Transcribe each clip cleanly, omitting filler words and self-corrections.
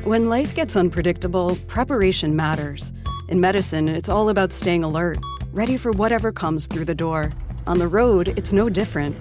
When life gets unpredictable, preparation matters. In medicine, it's all about staying alert, ready for whatever comes through the door. On the road, it's no different.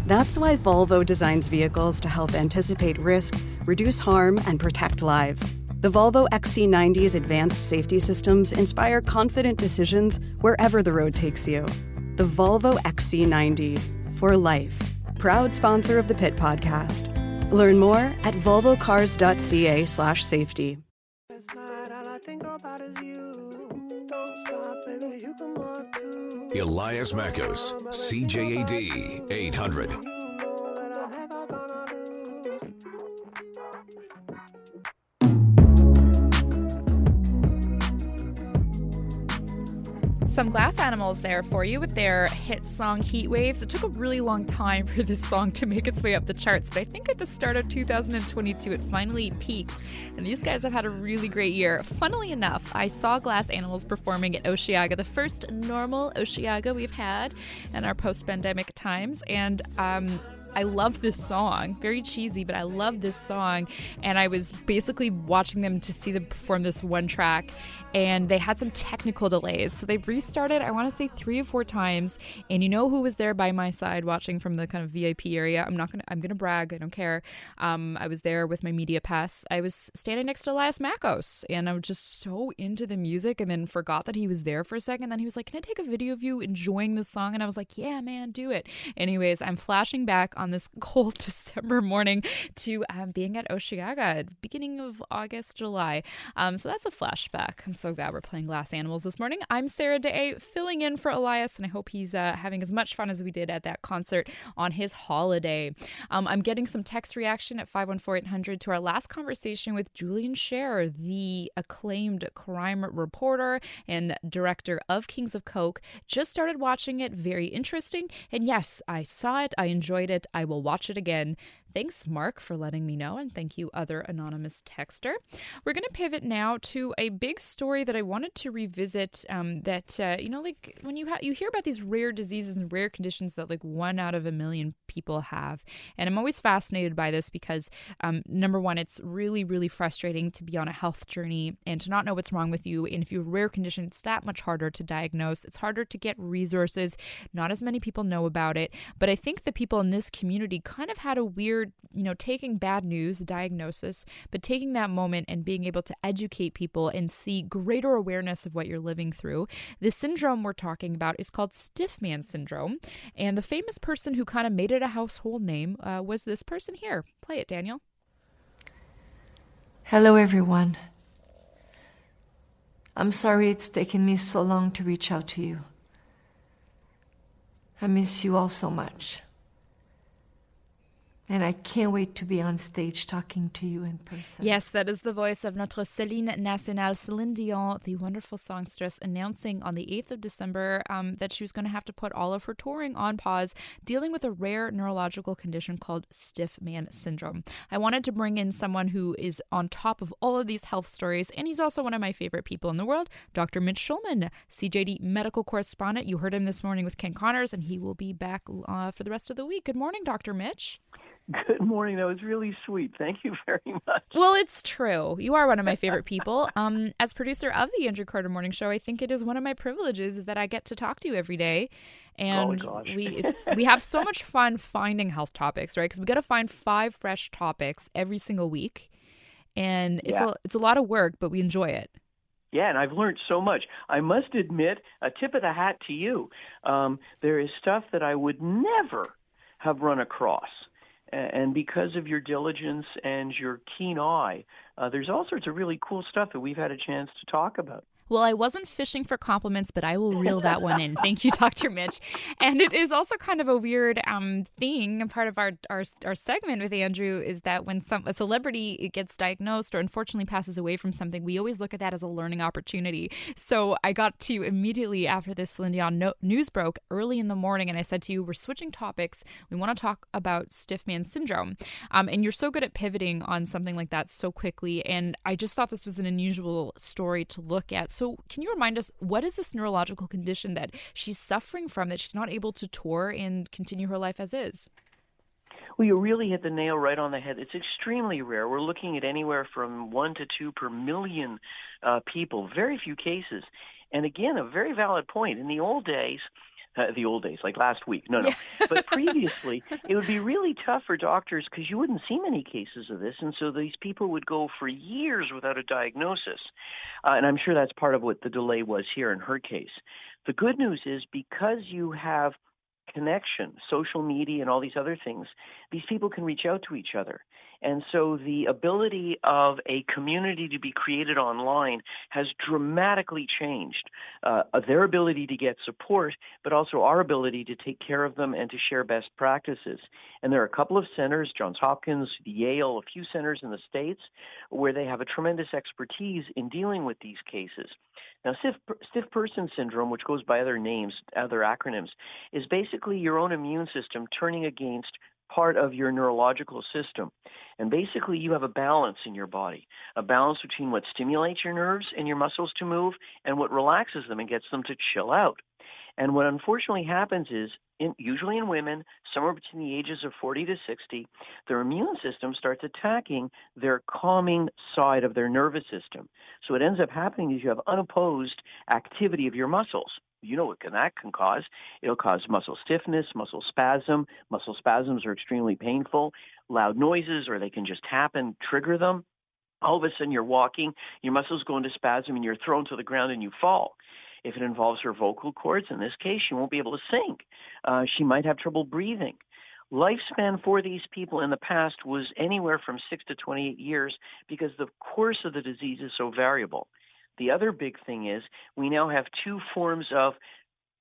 That's why Volvo designs vehicles to help anticipate risk, reduce harm, and protect lives. The Volvo XC90's advanced safety systems inspire confident decisions wherever the road takes you. The Volvo XC90, for life. Proud sponsor of the Pit Podcast. Learn more at volvocars.ca/safety. Elias Mackos, CJAD 800. Some Glass Animals there for you with their hit song Heat Waves. It took a really long time for this song to make its way up the charts, but I think at the start of 2022 it finally peaked, and these guys have had a really great year. Funnily enough, I saw Glass Animals performing at Osheaga, the first normal Osheaga we've had in our post-pandemic times, and I love this song. Very cheesy, but I love this song. And I was basically watching them to see them perform this one track, and they had some technical delays. So they've restarted, I want to say 3 or 4 times. And you know who was there by my side watching from the kind of VIP area? I'm going to brag. I don't care. I was there with my media pass. I was standing next to Elias Mackos, and I was just so into the music, and then forgot that he was there for a second. Then he was like, "Can I take a video of you enjoying the song?" And I was like, "Yeah, man, do it." Anyways, I'm flashing back on this cold December morning to being at Osheaga, beginning of August, July. So that's a flashback. I'm so glad we're playing Glass Animals this morning. I'm Sarah Day, filling in for Elias, and I hope he's having as much fun as we did at that concert on his holiday. I'm getting some text reaction at 514-800 to our last conversation with Julian Scherer, the acclaimed crime reporter and director of Kings of Coke. Just started watching it. Very interesting. And yes, I saw it. I enjoyed it. I will watch it again. Thanks, Mark, for letting me know, and thank you, other anonymous texter. We're going to pivot now to a big story that I wanted to revisit. Like when you hear about these rare diseases and rare conditions that like 1 out of a million people have, and I'm always fascinated by this because number one, it's really, really frustrating to be on a health journey and to not know what's wrong with you. And if you have a rare condition, it's that much harder to diagnose. It's harder to get resources. Not as many people know about it, but I think the people in this community kind of had a weird, taking bad news, diagnosis, but taking that moment and being able to educate people and see greater awareness of what you're living through. The syndrome we're talking about is called stiff man syndrome. And the famous person who kind of made it a household name was this person here. Play it, Daniel. Hello, everyone. I'm sorry it's taken me so long to reach out to you. I miss you all so much. And I can't wait to be on stage talking to you in person. Yes, that is the voice of notre Celine Nationale, Celine Dion, the wonderful songstress, announcing on the 8th of December that she was going to have to put all of her touring on pause, dealing with a rare neurological condition called stiff man syndrome. I wanted to bring in someone who is on top of all of these health stories, and he's also one of my favorite people in the world, Dr. Mitch Shulman, CJAD Medical Correspondent. You heard him this morning with Ken Connors, and he will be back for the rest of the week. Good morning, Dr. Mitch. Good morning. That was really sweet. Thank you very much. Well, it's true. You are one of my favorite people. As producer of the Andrew Carter Morning Show, I think it is one of my privileges that I get to talk to you every day. And we have so much fun finding health topics, right? Because we got to find 5 fresh topics every single week. And it's a lot of work, but we enjoy it. Yeah, and I've learned so much. I must admit, a tip of the hat to you. There is stuff that I would never have run across. And because of your diligence and your keen eye, there's all sorts of really cool stuff that we've had a chance to talk about. Well, I wasn't fishing for compliments, but I will reel that one in. Thank you, Dr. Mitch. And it is also kind of a weird thing. Part of our segment with Andrew is that when a celebrity gets diagnosed or unfortunately passes away from something, we always look at that as a learning opportunity. So I got to immediately after this Celine Dion news broke early in the morning, and I said to you, we're switching topics. We want to talk about stiff man syndrome. And you're so good at pivoting on something like that so quickly. And I just thought this was an unusual story to look at. So can you remind us, what is this neurological condition that she's suffering from, that she's not able to tour and continue her life as is? Well, you really hit the nail right on the head. It's extremely rare. We're looking at anywhere from 1 to 2 per million people, very few cases. And again, a very valid point. In the old days, like last week, no. But previously, it would be really tough for doctors because you wouldn't see many cases of this. And so these people would go for years without a diagnosis. And I'm sure that's part of what the delay was here in her case. The good news is because you have connection, social media, and all these other things, these people can reach out to each other. And so the ability of a community to be created online has dramatically changed their ability to get support, but also our ability to take care of them and to share best practices. And there are a couple of centers, Johns Hopkins, Yale, a few centers in the States, where they have a tremendous expertise in dealing with these cases. Now, stiff person syndrome, which goes by other names, other acronyms, is basically your own immune system turning against part of your neurological system. And basically, you have a balance in your body, a balance between what stimulates your nerves and your muscles to move and what relaxes them and gets them to chill out. And what unfortunately happens is, usually in women, somewhere between the ages of 40 to 60, their immune system starts attacking their calming side of their nervous system. So what ends up happening is you have unopposed activity of your muscles. You know what that can cause. It'll cause muscle stiffness, muscle spasm. Muscle spasms are extremely painful. Loud noises, or they can just happen, trigger them. All of a sudden you're walking, your muscles go into spasm, and you're thrown to the ground and you fall. If it involves her vocal cords, in this case, she won't be able to sing. She might have trouble breathing. Lifespan for these people in the past was anywhere from 6 to 28 years because the course of the disease is so variable. The other big thing is we now have 2 forms of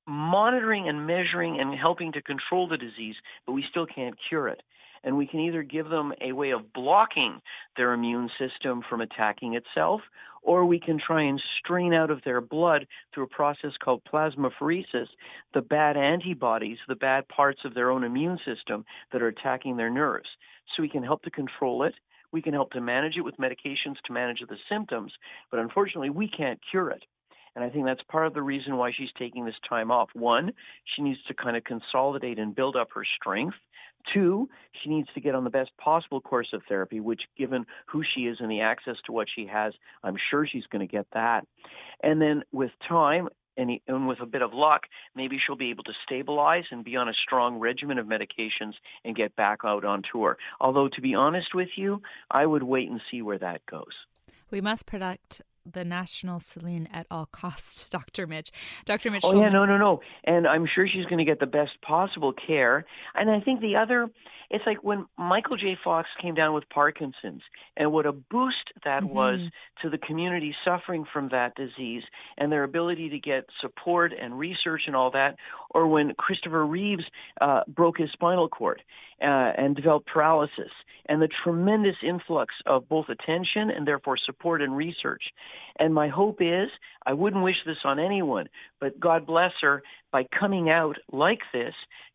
monitoring and measuring and helping to control the disease, but we still can't cure it. And we can either give them a way of blocking their immune system from attacking itself, or we can try and strain out of their blood through a process called plasmapheresis the bad antibodies, the bad parts of their own immune system that are attacking their nerves. So we can help to control it. We can help to manage it with medications to manage the symptoms, but unfortunately we can't cure it. And I think that's part of the reason why she's taking this time off. 1, she needs to kind of consolidate and build up her strength. 2, she needs to get on the best possible course of therapy, which, given who she is and the access to what she has, I'm sure she's going to get that. And then with time, and with a bit of luck, maybe she'll be able to stabilize and be on a strong regimen of medications and get back out on tour. Although, to be honest with you, I would wait and see where that goes. We must protect the national Celine at all costs, Dr. Mitch. Dr. Mitch Oh, Shulman. yeah, no. And I'm sure she's going to get the best possible care. And I think the other, it's like when Michael J. Fox came down with Parkinson's, and what a boost that was to the community suffering from that disease and their ability to get support and research and all that. Or when Christopher Reeves broke his spinal cord and developed paralysis, and the tremendous influx of both attention and therefore support and research. And my hope is, I wouldn't wish this on anyone, but God bless her, by coming out like this,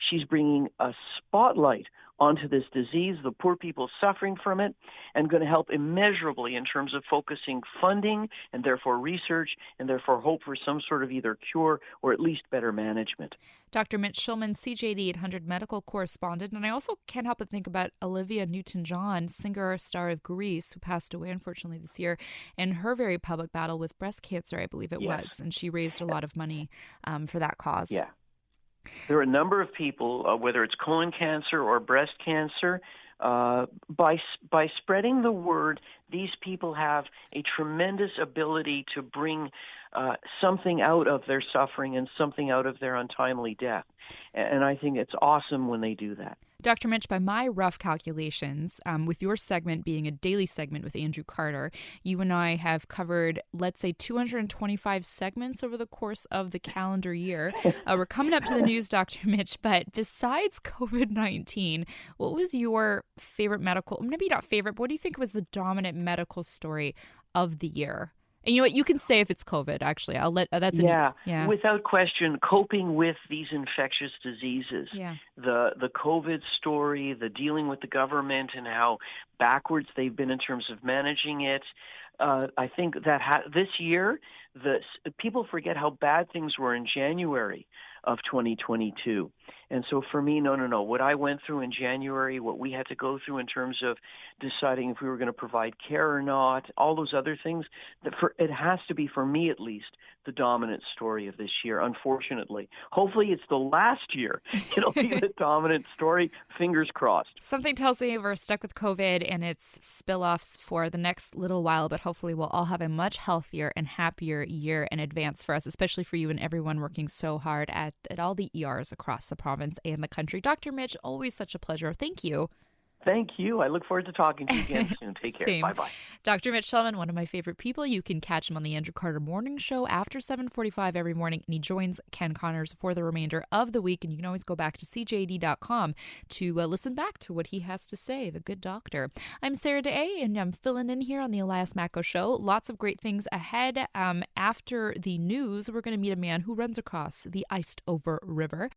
she's bringing a spotlight onto this disease, the poor people suffering from it, and going to help immeasurably in terms of focusing funding and therefore research and therefore hope for some sort of either cure or at least better management. Dr. Mitch Shulman, CJAD 800 Medical Correspondent. And I also can't help but think about Olivia Newton-John, singer star of Grease, who passed away, unfortunately, this year, in her very public battle with breast cancer, I believe it was. And she raised a lot of money for that cause. Yeah. There are a number of people, whether it's colon cancer or breast cancer, by spreading the word, these people have a tremendous ability to bring something out of their suffering and something out of their untimely death. And I think it's awesome when they do that. Dr. Mitch, by my rough calculations, with your segment being a daily segment with Andrew Carter, you and I have covered, let's say, 225 segments over the course of the calendar year. We're coming up to the news, Dr. Mitch, but besides COVID-19, what was your favorite medical, maybe not favorite, but what do you think was the dominant medical story of the year? And you know what? You can say if it's COVID, actually. I'll let, that's yeah, without question, coping with these infectious diseases. Yeah. The COVID story, the dealing with the government and how backwards they've been in terms of managing it. I think that this year, people forget how bad things were in January of 2022. And so for me, no. What I went through in January, what we had to go through in terms of deciding if we were going to provide care or not, all those other things, it has to be, for me at least, the dominant story of this year, unfortunately. Hopefully it's the last year it'll be the dominant story. Fingers crossed. Something tells me we're stuck with COVID and its spill-offs for the next little while, but hopefully we'll all have a much healthier and happier year in advance for us, especially for you and everyone working so hard at all the ERs across the province and the country. Dr. Mitch, always such a pleasure. Thank you. Thank you. I look forward to talking to you again soon. Take care. Bye-bye. Dr. Mitch Shulman, one of my favorite people. You can catch him on the Andrew Carter Morning Show after 7:45 every morning, and he joins Ken Connors for the remainder of the week. And you can always go back to CJAD.com to listen back to what he has to say, the good doctor. I'm Sarah Day, and I'm filling in here on the Elias Macko Show. Lots of great things ahead. After the news, we're going to meet a man who runs across the iced-over river.